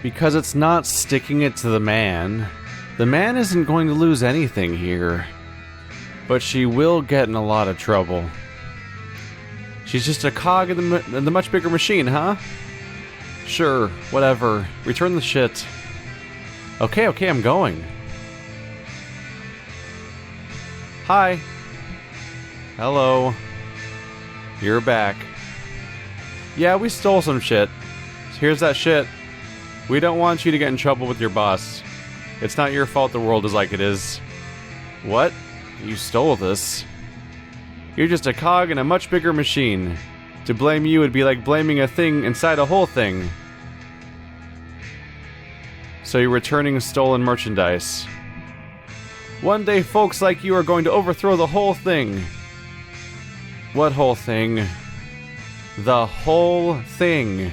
Because it's not sticking it to the man. The man isn't going to lose anything here. But she will get in a lot of trouble. She's just a cog in the much bigger machine, huh? Sure, whatever. Return the shit. Okay, I'm going. Hi. Hello. You're back. Yeah, we stole some shit. Here's that shit. We don't want you to get in trouble with your boss. It's not your fault the world is like it is. What? You stole this? You're just a cog in a much bigger machine. To blame you would be like blaming a thing inside a whole thing. So you're returning stolen merchandise. One day folks like you are going to overthrow the whole thing. What whole thing? The whole thing.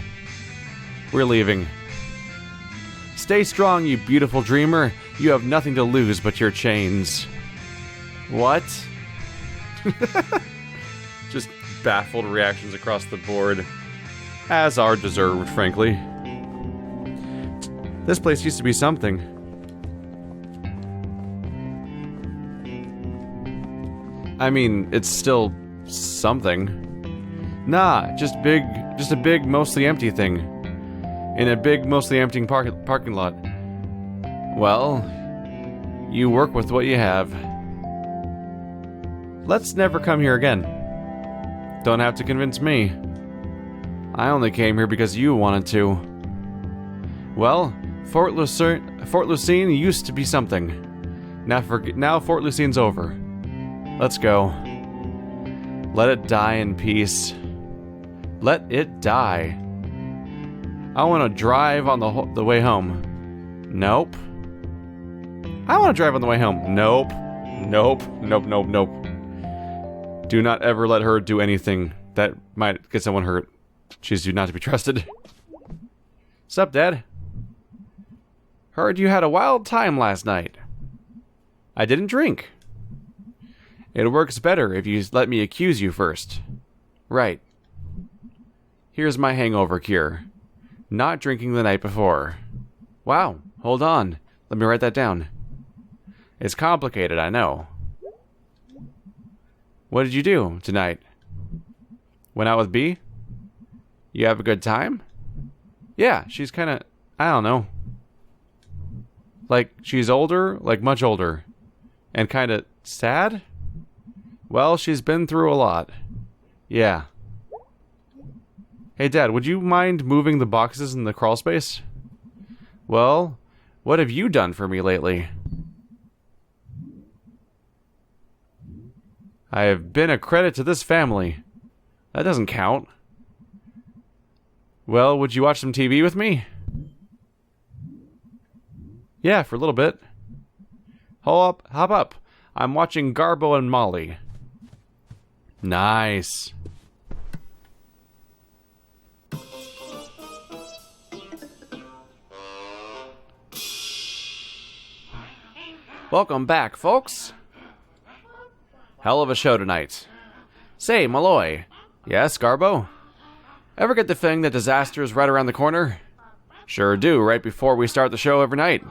We're leaving. Stay strong, you beautiful dreamer. You have nothing to lose but your chains. What? Just baffled reactions across the board. As are deserved, frankly. This place used to be something. I mean, it's still something. Nah, just a big, mostly empty thing. In a big, mostly empty parking lot. Well, you work with what you have. Let's never come here again. Don't have to convince me. I only came here because you wanted to. Well, Fort Lucine used to be something. Now Fort Lucine's over. Let's go. Let it die in peace. Let it die. I want to drive on the way home. Nope. I want to drive on the way home. Nope. Nope. Nope. Nope. Nope. Do not ever let her do anything that might get someone hurt. She's not to be trusted. Sup, Dad? Heard you had a wild time last night. I didn't drink. It works better if you let me accuse you first. Right. Here's my hangover cure. Not drinking the night before. Wow, hold on. Let me write that down. It's complicated, I know. What did you do tonight? Went out with B? You have a good time? Yeah, she's kinda... I don't know. Like, she's older, like much older. And kinda sad? Well, she's been through a lot. Yeah. Hey, Dad, would you mind moving the boxes in the crawl space? Well, what have you done for me lately? I have been a credit to this family. That doesn't count. Well, would you watch some TV with me? Yeah, for a little bit. Hop up. I'm watching Garbo and Molly. Nice. Welcome back, folks. Hell of a show tonight. Say, Malloy. Yes, Garbo? Ever get the feeling that disaster is right around the corner? Sure do, right before we start the show every night.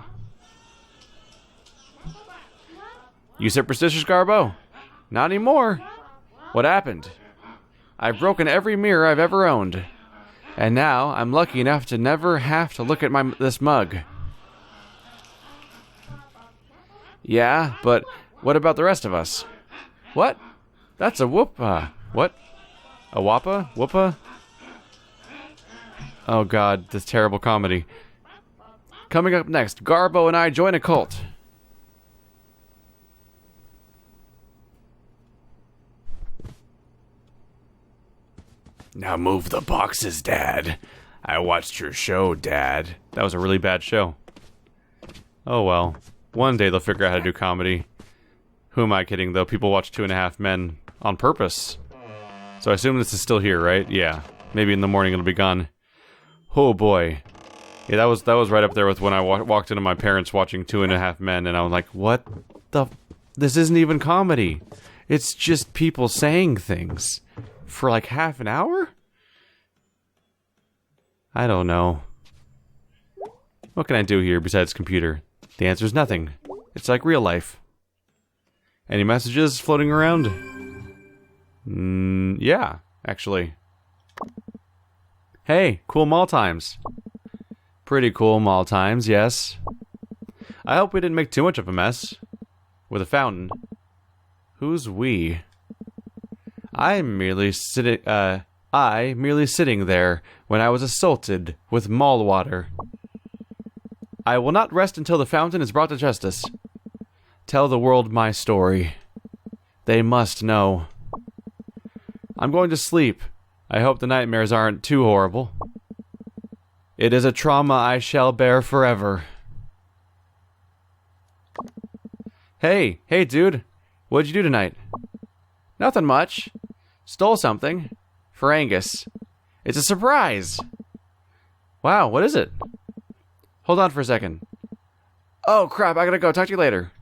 You superstitious, Garbo? Not anymore. What happened? I've broken every mirror I've ever owned. And now I'm lucky enough to never have to look at this mug. Yeah, but what about the rest of us? What? That's a whoop-a. What? A whoppa? Whoopa? Oh god, this terrible comedy. Coming up next, Garbo and I join a cult. Now move the boxes, Dad. I watched your show, Dad. That was a really bad show. Oh well. One day they'll figure out how to do comedy. Who am I kidding, though? People watch 2.5 Men on purpose. So I assume this is still here, right? Yeah. Maybe in the morning it'll be gone. Oh boy. Yeah, that was right up there with when I walked into my parents watching 2.5 Men, and I was like, what the... This isn't even comedy. It's just people saying things. For like half an hour? I don't know. What can I do here besides computer? The answer is nothing. It's like real life. Any messages floating around? Yeah, actually. Hey, cool mall times. Pretty cool mall times, yes. I hope we didn't make too much of a mess. With a fountain. Who's we? I merely sitting there when I was assaulted with mall water. I will not rest until the fountain is brought to justice. Tell the world my story. They must know. I'm going to sleep. I hope the nightmares aren't too horrible. It is a trauma I shall bear forever. Hey, dude. What'd you do tonight? Nothing much. Stole something. For Angus. It's a surprise. Wow, what is it? Hold on for a second. Oh, crap, I gotta go. Talk to you later.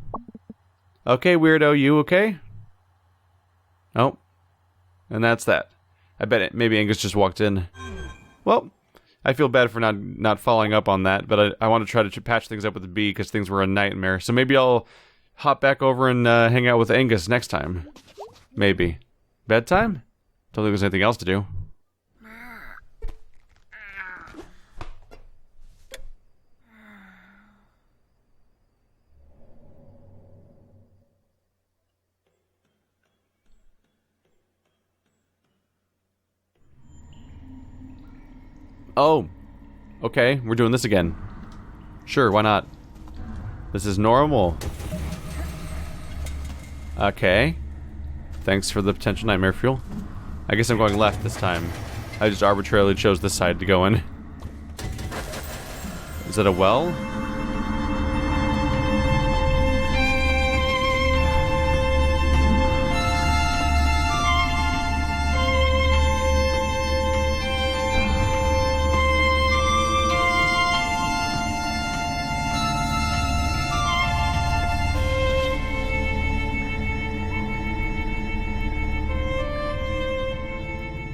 Okay, weirdo, you okay? Oh. And that's that. I bet maybe Angus just walked in. Well, I feel bad for not following up on that, but I want to try to patch things up with the bee because things were a nightmare. So maybe I'll hop back over and hang out with Angus next time. Maybe. Bedtime? Don't think there's anything else to do. Oh, okay, we're doing this again. Sure, why not? This is normal. Okay. Thanks for the potential nightmare fuel. I guess I'm going left this time. I just arbitrarily chose this side to go in. Is that a well?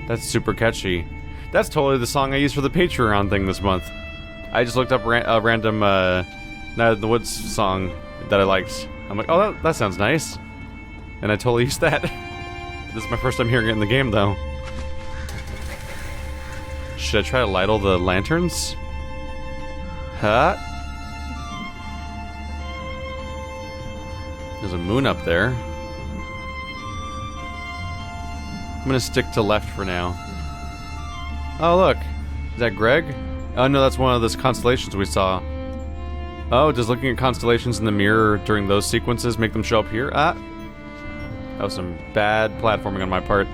That's super catchy. That's totally the song I used for the Patreon thing this month. I just looked up a random Night in the Woods song that I liked. I'm like, oh, that sounds nice. And I totally used that. This is my first time hearing it in the game, though. Should I try to light all the lanterns? Huh? There's a moon up there. I'm gonna stick to left for now. Oh, look. Is that Greg? Oh, no, that's one of those constellations we saw. Oh, does looking at constellations in the mirror during those sequences make them show up here? Ah. That was some bad platforming on my part.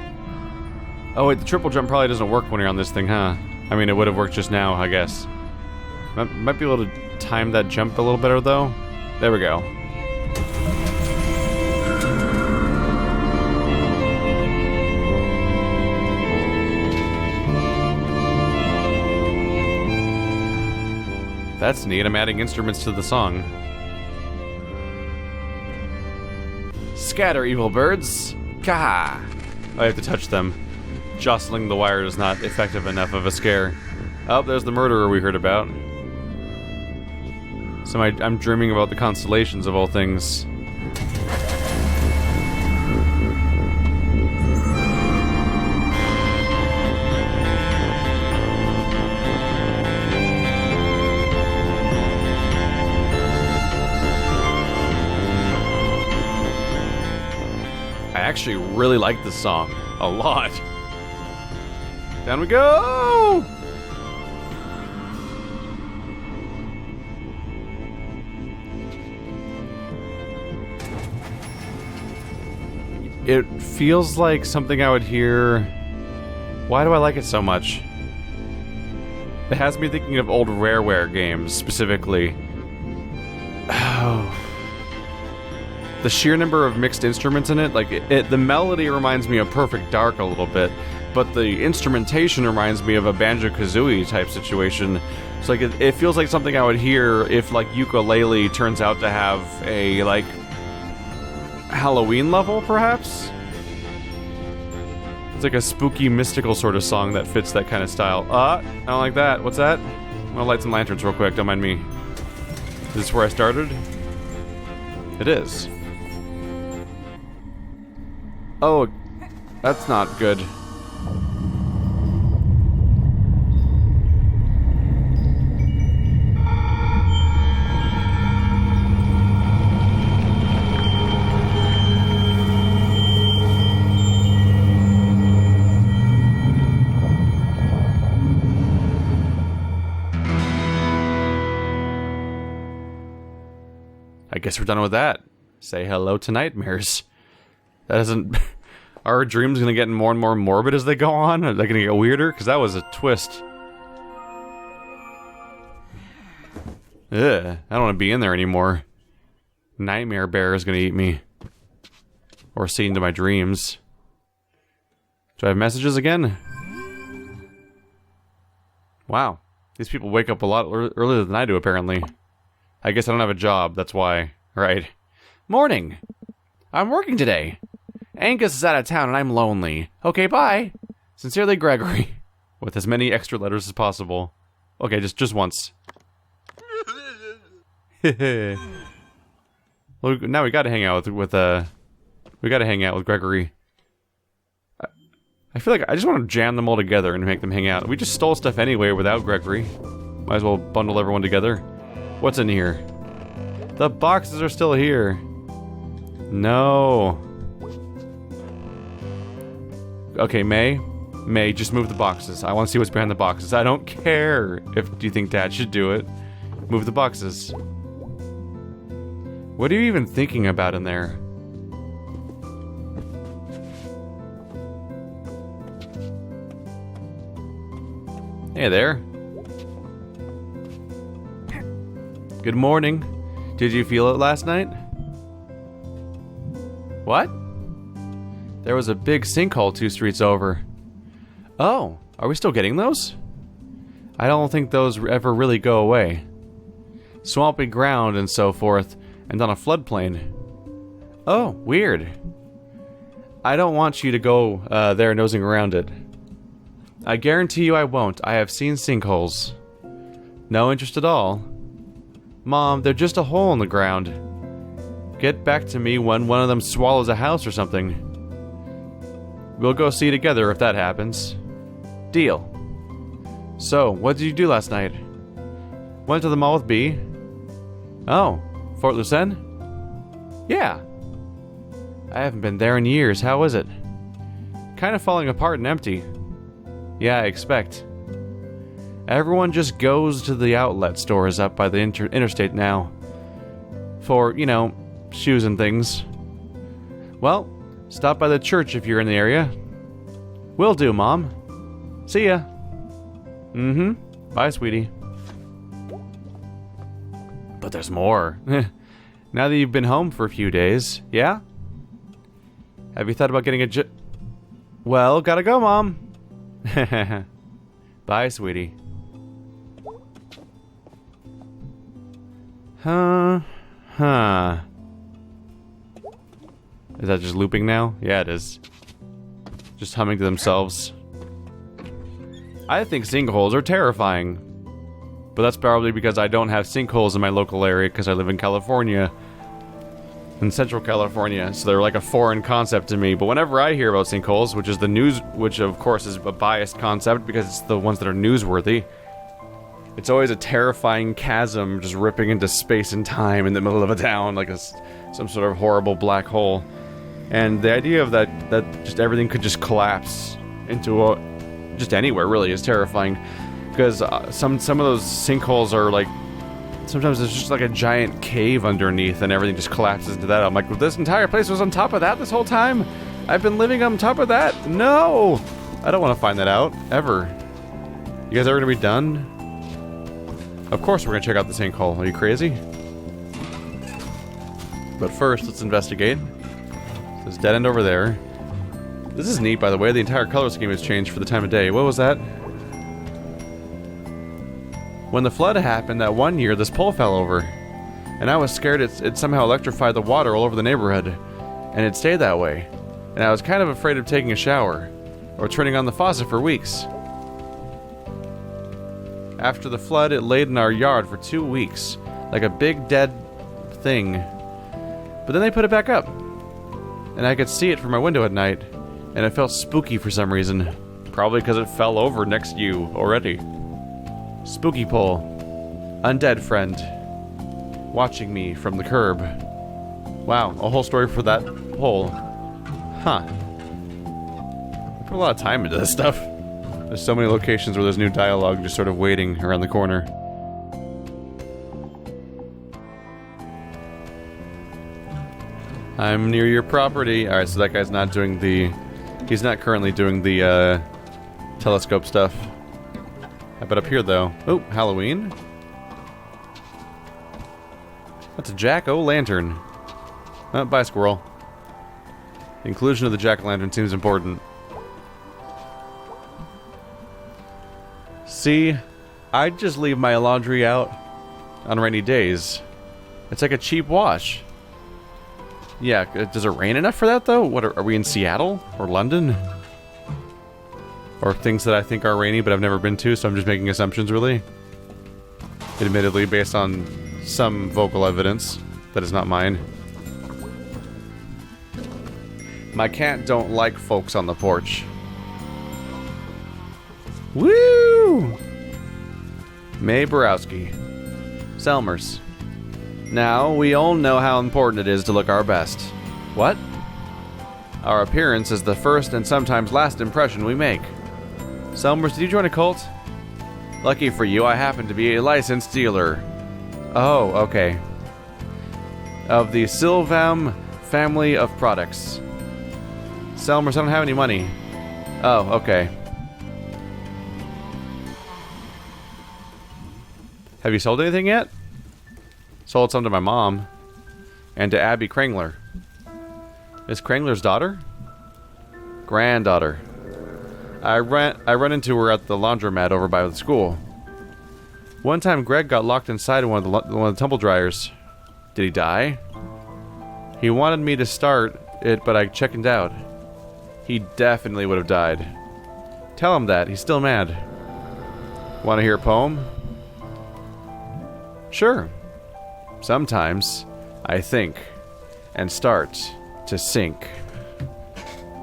Oh, wait, the triple jump probably doesn't work when you're on this thing, huh? I mean, it would have worked just now, I guess. Might be able to time that jump a little better, though. There we go. That's neat, I'm adding instruments to the song. Scatter, evil birds! Kaha! I have to touch them. Jostling the wire is not effective enough of a scare. Oh, there's the murderer we heard about. So I'm dreaming about the constellations of all things. I actually really like this song a lot. Down we go! It feels like something I would hear. Why do I like it so much? It has me thinking of old Rareware games, specifically. Oh. The sheer number of mixed instruments in it, like, the melody reminds me of Perfect Dark a little bit, but the instrumentation reminds me of a Banjo-Kazooie type situation. It's like, it feels like something I would hear if, like, Ukulele turns out to have a, like, Halloween level, perhaps? It's like a spooky, mystical sort of song that fits that kind of style. I don't like that. What's that? I'm gonna light some lanterns real quick, don't mind me. Is this where I started? It is. Oh, that's not good. I guess we're done with that. Say hello to nightmares. That isn't... Are our dreams gonna get more and more morbid as they go on? Are they gonna get weirder? Because that was a twist. Ugh, I don't want to be in there anymore. Nightmare bear is gonna eat me. Or see into my dreams. Do I have messages again? Wow. These people wake up a lot earlier than I do, apparently. I guess I don't have a job, that's why. Right. Morning! I'm working today. Angus is out of town and I'm lonely. Okay, bye! Sincerely, Gregory. With as many extra letters as possible. Okay, just once. Well, now we gotta hang out with we gotta hang out with Gregory. I feel like I just want to jam them all together and make them hang out. We just stole stuff anyway without Gregory. Might as well bundle everyone together. What's in here? The boxes are still here. No. Okay, Mae. Mae, just move the boxes. I want to see what's behind the boxes. I don't care if you think Dad should do it. Move the boxes. What are you even thinking about in there? Hey there. Good morning. Did you feel it last night? What? There was a big sinkhole 2 streets over. Oh, are we still getting those? I don't think those ever really go away. Swampy ground and so forth, and on a floodplain. Oh, weird. I don't want you to go there nosing around it. I guarantee you I won't. I have seen sinkholes. No interest at all. Mom, they're just a hole in the ground. Get back to me when one of them swallows a house or something. We'll go see together if that happens. Deal. So, what did you do last night? Went to the mall with B. Oh, Fort Lucenne? Yeah. I haven't been there in years. How is it? Kind of falling apart and empty. Yeah, I expect. Everyone just goes to the outlet stores up by the interstate now. For, you know, shoes and things. Well, stop by the church if you're in the area. Will do, Mom. See ya. Mm-hmm. Bye, sweetie. But there's more. Now that you've been home for a few days, yeah? Have you thought about getting a Well, gotta go, Mom. Bye, sweetie. Huh. Is that just looping now? Yeah, it is. Just humming to themselves. I think sinkholes are terrifying. But that's probably because I don't have sinkholes in my local area because I live in California. In Central California, so they're like a foreign concept to me. But whenever I hear about sinkholes, which is the news, which of course is a biased concept because it's the ones that are newsworthy, it's always a terrifying chasm just ripping into space and time in the middle of a town, like some sort of horrible black hole. And the idea of that just everything could just collapse into just anywhere really is terrifying. Because some of those sinkholes are like, sometimes there's just like a giant cave underneath and everything just collapses into that. I'm like, well, this entire place was on top of that this whole time? I've been living on top of that? No! I don't want to find that out, ever. You guys ever gonna be done? Of course we're gonna check out the sinkhole. Are you crazy? But first, let's investigate. There's dead end over there. This is neat, by the way. The entire color scheme has changed for the time of day. What was that? When the flood happened that one year, this pole fell over. And I was scared it somehow electrified the water all over the neighborhood. And it stayed that way. And I was kind of afraid of taking a shower. Or turning on the faucet for weeks. After the flood, it laid in our yard for 2 weeks. Like a big dead thing. But then they put it back up. And I could see it from my window at night. And it felt spooky for some reason. Probably because it fell over next to you already. Spooky pole. Undead friend. Watching me from the curb. Wow, a whole story for that pole. Huh. I put a lot of time into this stuff. There's so many locations where there's new dialogue just sort of waiting around the corner. I'm near your property. Alright, so that guy's not doing the... He's not currently doing the, telescope stuff. How about up here, though? Oh, Halloween? That's a jack-o'-lantern. Oh, bye, squirrel. The inclusion of the jack-o'-lantern seems important. See, I'd just leave my laundry out on rainy days. It's like a cheap wash. Yeah, does it rain enough for that, though? What, are we in Seattle? Or London? Or things that I think are rainy, but I've never been to, so I'm just making assumptions, really. Admittedly, based on some vocal evidence that is not mine. My cat don't like folks on the porch. Woo! Mae Borowski. Selmers. Now, we all know how important it is to look our best. What? Our appearance is the first and sometimes last impression we make. Selmers, did you join a cult? Lucky for you, I happen to be a licensed dealer. Oh, okay. Of the Sylvam family of products. Selmers, I don't have any money. Oh, okay. Have you sold anything yet? Sold some to my mom. And to Abby Krangler. Miss Krangler's daughter? Granddaughter. I run into her at the laundromat over by the school. One time Greg got locked inside one of the tumble dryers. Did he die? He wanted me to start it, but I chickened out. He definitely would have died. Tell him that, he's still mad. Want to hear a poem? Sure. Sometimes I think and start to sink.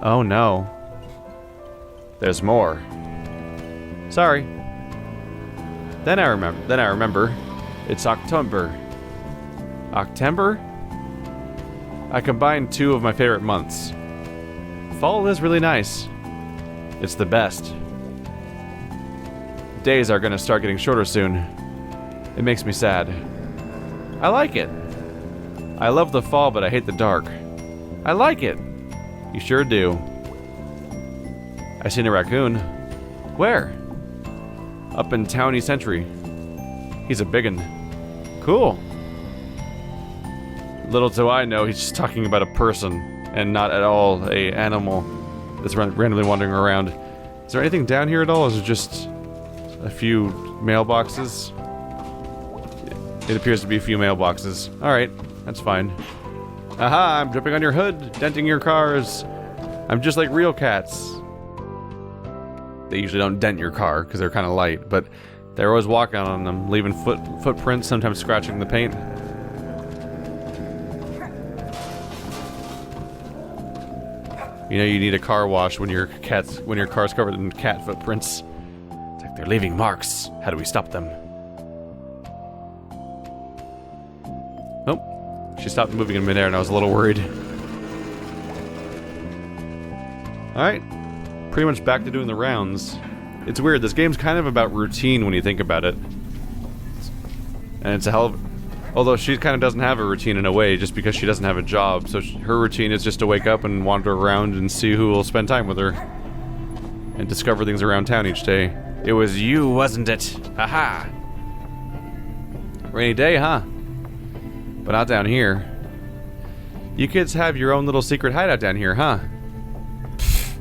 Oh no. There's more. Sorry. Then I remember. It's October. October? I combined two of my favorite months. Fall is really nice. It's the best. Days are gonna start getting shorter soon. It makes me sad. I like it. I love the fall, but I hate the dark. I like it. You sure do. I seen a raccoon. Where? Up in Towny Century. He's a biggin. Cool. Little do I know, he's just talking about a person, and not at all a animal that's randomly wandering around. Is there anything down here at all, or is it just a few mailboxes? It appears to be a few mailboxes. Alright, that's fine. Aha, I'm dripping on your hood, denting your cars. I'm just like real cats. They usually don't dent your car, because they're kind of light, but they're always walking on them, leaving footprints, sometimes scratching the paint. You know you need a car wash when your car's covered in cat footprints. It's like they're leaving marks. How do we stop them? Nope. She stopped moving in midair and I was a little worried. Alright. Pretty much back to doing the rounds. It's weird, this game's kind of about routine when you think about it. And it's a hell of... Although she kind of doesn't have a routine in a way, just because she doesn't have a job. So her routine is just to wake up and wander around and see who will spend time with her. And discover things around town each day. It was you, wasn't it? Haha! Rainy day, huh? But not down here. You kids have your own little secret hideout down here, huh? Pfft.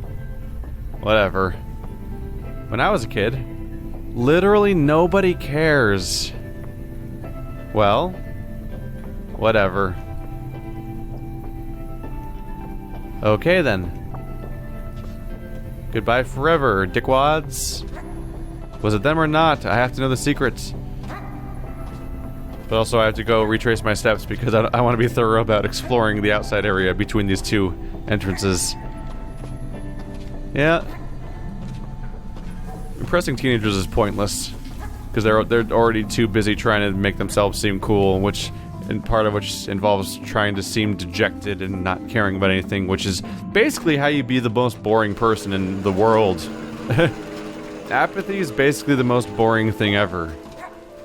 Whatever. When I was a kid, literally nobody cares. Well, whatever. Okay then. Goodbye forever, dickwads. Was it them or not? I have to know the secret. But also I have to go retrace my steps because I want to be thorough about exploring the outside area between these two entrances. Yeah. Impressing teenagers is pointless. Because they're already too busy trying to make themselves seem cool, and part of which involves trying to seem dejected and not caring about anything, which is basically how you be the most boring person in the world. Apathy is basically the most boring thing ever.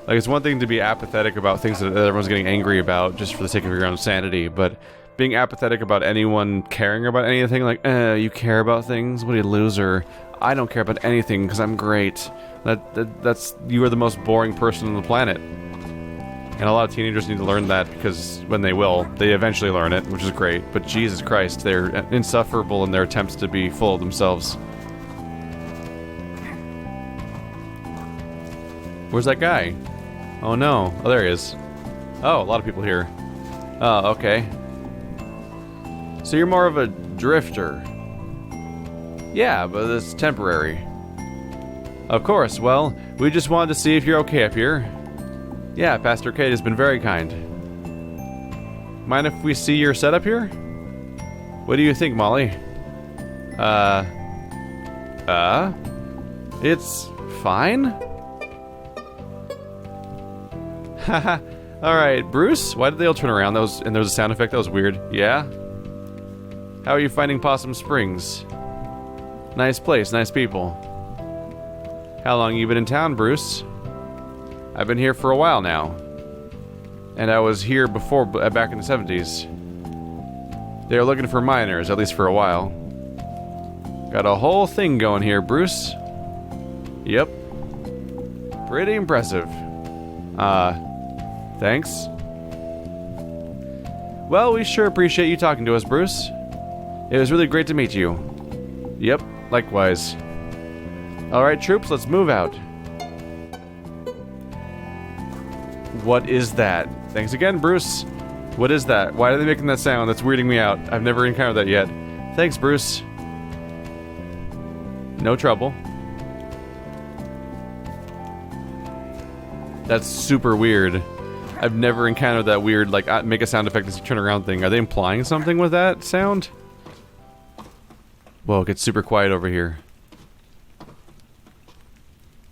Like, it's one thing to be apathetic about things that everyone's getting angry about just for the sake of your own sanity, but being apathetic about anyone caring about anything, like, you care about things? What are you, loser? I don't care about anything because I'm great. You are the most boring person on the planet. And a lot of teenagers need to learn that because when they eventually learn it, which is great. But Jesus Christ, they're insufferable in their attempts to be full of themselves. Where's that guy? Oh no. Oh, there he is. Oh, a lot of people here. Oh, okay. So you're more of a drifter. Yeah, but it's temporary. Of course, well, we just wanted to see if you're okay up here. Yeah, Pastor Kate has been very kind. Mind if we see your setup here? What do you think, Molly? It's fine? Haha. Alright, Bruce, why did they all turn around? And there was a sound effect that was weird. Yeah? How are you finding Possum Springs? Nice place, nice people. How long you been in town, Bruce? I've been here for a while now. And I was here before, back in the 70s. They were looking for miners, at least for a while. Got a whole thing going here, Bruce. Yep. Pretty impressive. Thanks. Well, we sure appreciate you talking to us, Bruce. It was really great to meet you. Yep, likewise. Alright, troops, let's move out. What is that? Thanks again, Bruce. What is that? Why are they making that sound? That's weirding me out. I've never encountered that yet. Thanks, Bruce. No trouble. That's super weird. I've never encountered that weird, like, make a sound effect as you turn around thing. Are they implying something with that sound? Whoa, it gets super quiet over here.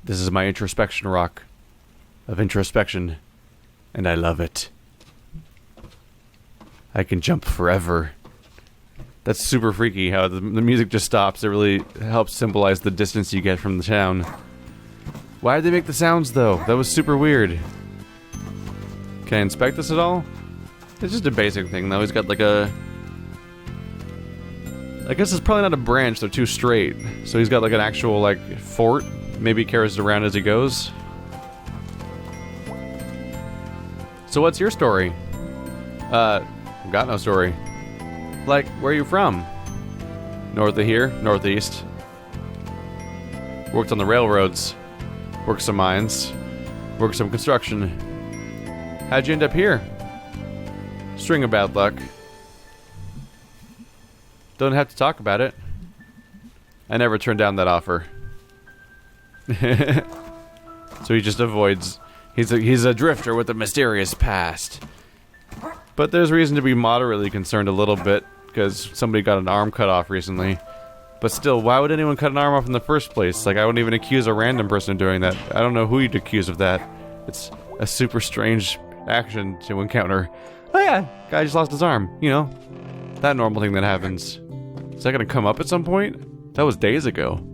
This is my introspection rock of introspection, and I love it. I can jump forever. That's super freaky how the music just stops. It really helps symbolize the distance you get from the town. Why did they make the sounds, though? That was super weird. Can I inspect this at all? It's just a basic thing, though. He's got like a... I guess it's probably not a branch, they're too straight. So he's got like an actual, like, fort. Maybe he carries it around as he goes. So what's your story? Got no story. Like, where are you from? North of here, northeast. Worked on the railroads. Worked some mines. Worked some construction. How'd you end up here? String of bad luck. Don't have to talk about it. I never turned down that offer. So he just avoids. He's a drifter with a mysterious past. But there's reason to be moderately concerned a little bit, because somebody got an arm cut off recently. But still, why would anyone cut an arm off in the first place? Like, I wouldn't even accuse a random person of doing that. I don't know who you'd accuse of that. It's a super strange action to encounter. Oh yeah, guy just lost his arm, you know. That normal thing that happens. Is that gonna come up at some point? That was days ago.